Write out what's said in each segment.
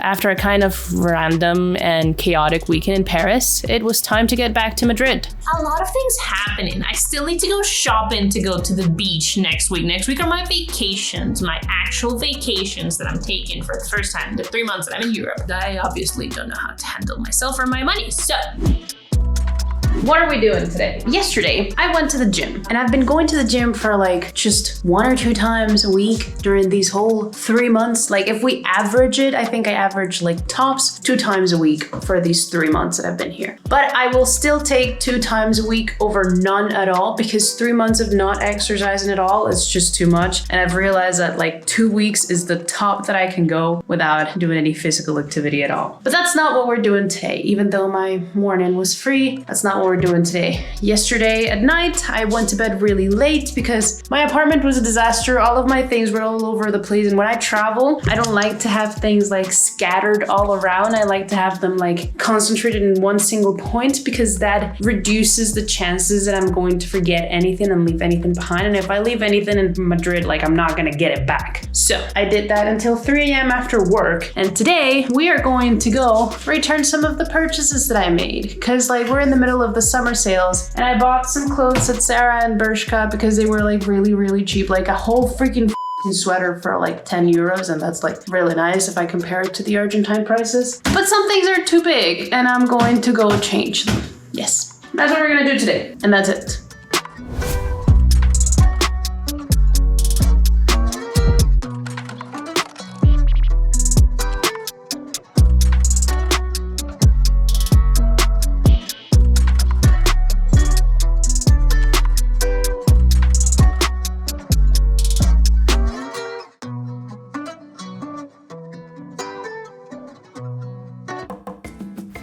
after a kind of random and chaotic weekend in Paris, it was time to get back to Madrid. A lot of things happening. I still need to go shopping to go to the beach next week. Next week are my vacations, my actual vacations that I'm taking for the first time in the 3 months that I'm in Europe. I obviously don't know how to handle myself or my money, so what are we doing today? Yesterday, I went to the gym, and I've been going to the gym for like just 1 or 2 times a week during these whole 3 months. Like if we average it, I think I average like tops 2 times a week for these 3 months that I've been here. But I will still take 2 times a week over none at all, because 3 months of not exercising at all is just too much. And I've realized that like 2 weeks is the top that I can go without doing any physical activity at all. But that's not what we're doing today. Even though my morning was free, that's not what we're doing today. Yesterday at night, I went to bed really late because my apartment was a disaster. All of my things were all over the place. And when I travel, I don't like to have things like scattered all around. I like to have them like concentrated in one single point, because that reduces the chances that I'm going to forget anything and leave anything behind. And if I leave anything in Madrid, like I'm not gonna get it back. So I did that until 3 a.m. after work. And today we are going to go return some of the purchases that I made, because like we're in the middle of the summer sales, and I bought some clothes at Zara and Bershka because they were like really cheap, like a whole freaking sweater for like 10 euros, and that's like really nice if I compare it to the Argentine prices. But some things are too big, and I'm going to go change them. Yes, that's what we're gonna do today, and that's it.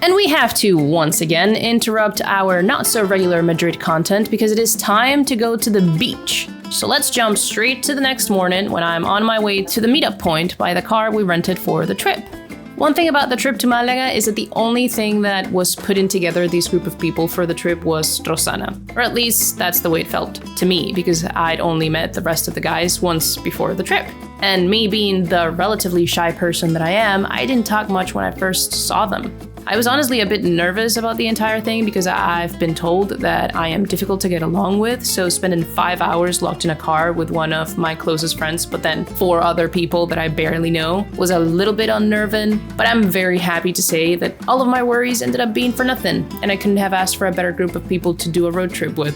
And we have to once again interrupt our not so regular Madrid content because it is time to go to the beach. So let's jump straight to the next morning when I'm on my way to the meetup point by the car we rented for the trip. One thing about the trip to Malaga is that the only thing that was putting together this group of people for the trip was Rosana. Or at least that's the way it felt to me, because I'd only met the rest of the guys once before the trip. And me being the relatively shy person that I am, I didn't talk much when I first saw them. I was honestly a bit nervous about the entire thing because I've been told that I am difficult to get along with, so spending 5 hours locked in a car with one of my closest friends, but then 4 other people that I barely know, was a little bit unnerving. But I'm very happy to say that all of my worries ended up being for nothing, and I couldn't have asked for a better group of people to do a road trip with.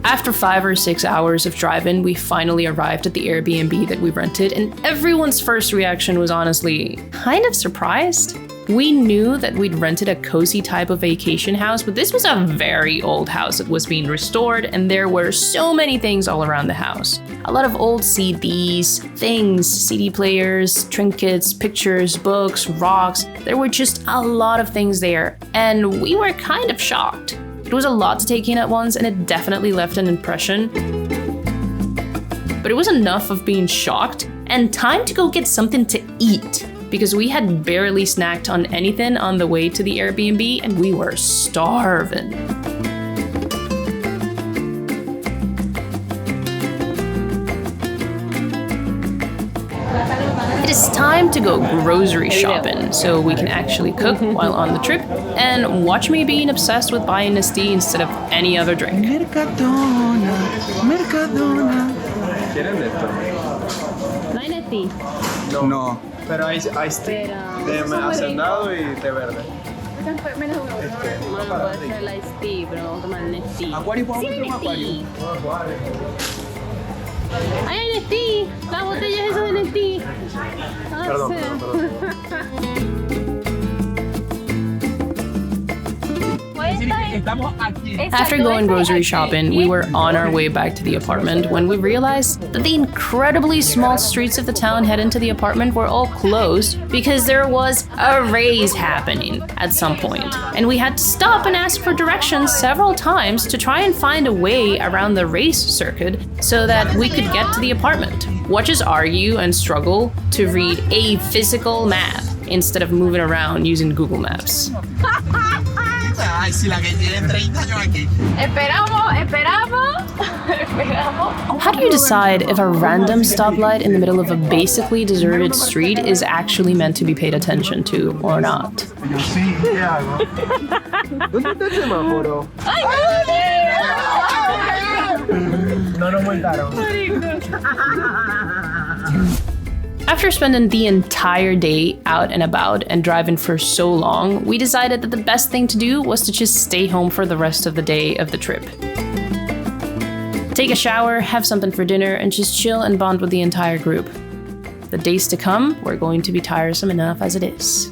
After 5 or 6 hours of driving, we finally arrived at the Airbnb that we rented, and everyone's first reaction was honestly kind of surprised. We knew that we'd rented a cozy type of vacation house, but this was a very old house that was being restored, and there were so many things all around the house. A lot of old CDs, things, CD players, trinkets, pictures, books, rocks. There were just a lot of things there, and we were kind of shocked. It was a lot to take in at once, and it definitely left an impression. But it was enough of being shocked and time to go get something to eat, because we had barely snacked on anything on the way to the Airbnb and we were starving. It is time to go grocery shopping so we can actually cook while on the trip, and watch me being obsessed with buying Nestea instead of any other drink. Mercadona. ¿Quieren de esto? ¿No hay Nestea? No. Pero hay tea de hacendado y té verde. Bueno, puede ser la Nestea, pero vamos a tomar Nestea. Acuario, ¿podemos meter un acuario? ¡Ay, hay Nestea! ¡Las botellas esas de Nestea! Perdón. After going grocery shopping, we were on our way back to the apartment when we realized that the incredibly small streets of the town heading to the apartment were all closed because there was a race happening at some point. And we had to stop and ask for directions several times to try and find a way around the race circuit so that we could get to the apartment. Watch us argue and struggle to read a physical map instead of moving around using Google Maps. Ay, si la que tiene 30 años aquí. How do you decide if a random stoplight in the middle of a basically deserted street is actually meant to be paid attention to or not? Yo sí, ¿qué hago? ¿Dónde está el semáforo? No nos multaron. After spending the entire day out and about and driving for so long, we decided that the best thing to do was to just stay home for the rest of the day of the trip. Take a shower, have something for dinner, and just chill and bond with the entire group. The days to come were going to be tiresome enough as it is.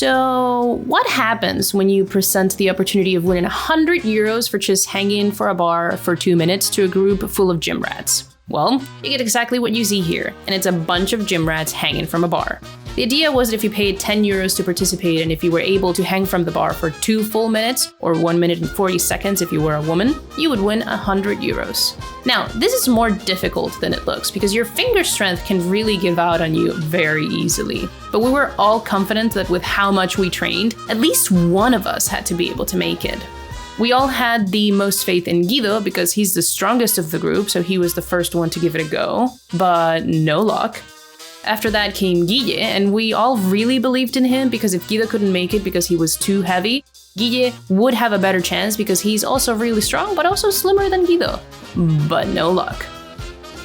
So, what happens when you present the opportunity of winning 100 euros for just hanging for a bar for 2 minutes to a group full of gym rats? Well, you get exactly what you see here, and it's a bunch of gym rats hanging from a bar. The idea was that if you paid 10 euros to participate and if you were able to hang from the bar for 2 full minutes, or 1 minute and 40 seconds if you were a woman, you would win 100 euros. Now, this is more difficult than it looks because your finger strength can really give out on you very easily. But we were all confident that with how much we trained, at least one of us had to be able to make it. We all had the most faith in Guido because he's the strongest of the group, so he was the first one to give it a go, but no luck. After that came Guille, and we all really believed in him because if Guido couldn't make it because he was too heavy, Guille would have a better chance because he's also really strong, but also slimmer than Guido. But no luck.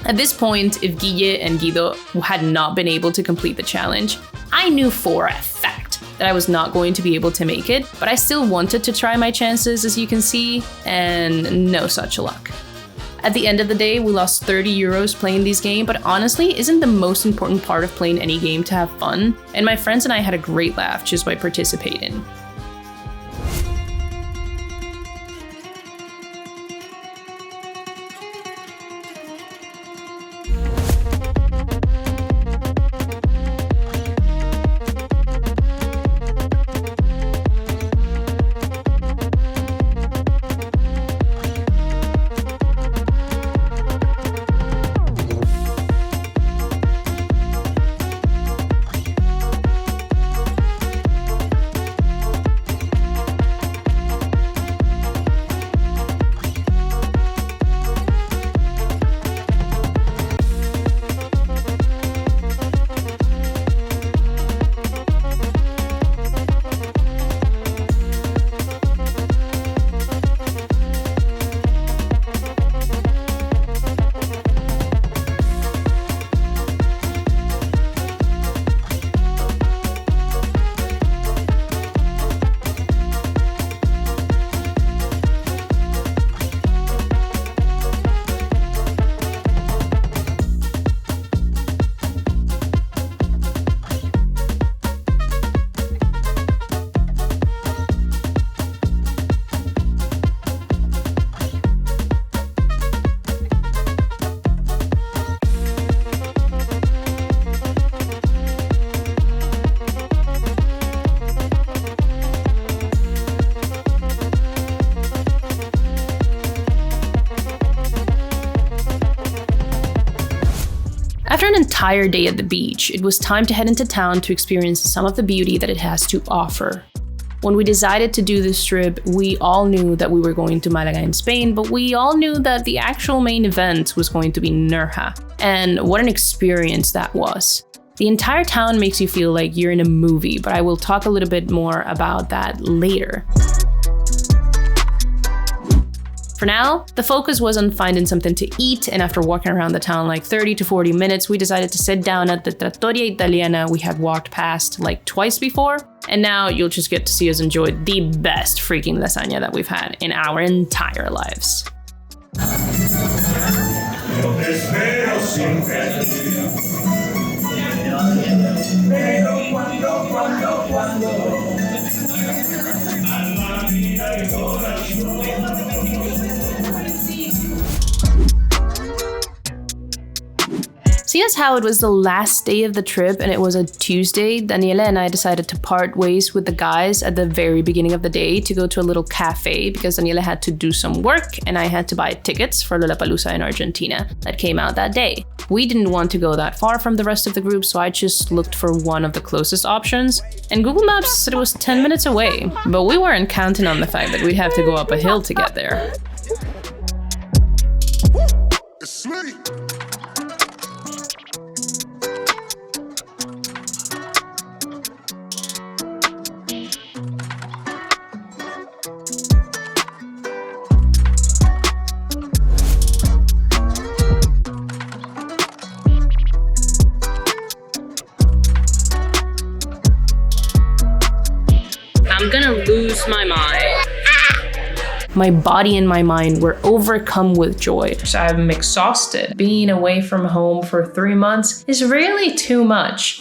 At this point, if Guille and Guido had not been able to complete the challenge, I knew for a fact that I was not going to be able to make it, but I still wanted to try my chances, as you can see, and no such luck. At the end of the day, we lost 30 euros playing this game, but honestly, isn't the most important part of playing any game to have fun? And my friends and I had a great laugh just by participating. After an entire day at the beach, it was time to head into town to experience some of the beauty that it has to offer. When we decided to do this trip, we all knew that we were going to Malaga in Spain, but we all knew that the actual main event was going to be Nerja. And what an experience that was. The entire town makes you feel like you're in a movie, but I will talk a little bit more about that later. For now, the focus was on finding something to eat, and after walking around the town like 30 to 40 minutes, we decided to sit down at the trattoria italiana we had walked past like twice before, and now you'll just get to see us enjoy the best freaking lasagna that we've had in our entire lives. See as how it was the last day of the trip and it was a Tuesday? Daniela and I decided to part ways with the guys at the very beginning of the day to go to a little cafe because Daniela had to do some work and I had to buy tickets for Lollapalooza in Argentina that came out that day. We didn't want to go that far from the rest of the group, so I just looked for one of the closest options, and Google Maps said it was 10 minutes away, but we weren't counting on the fact that we'd have to go up a hill to get there. I'm gonna lose my mind. My body and my mind were overcome with joy. I'm exhausted. Being away from home for 3 months is really too much.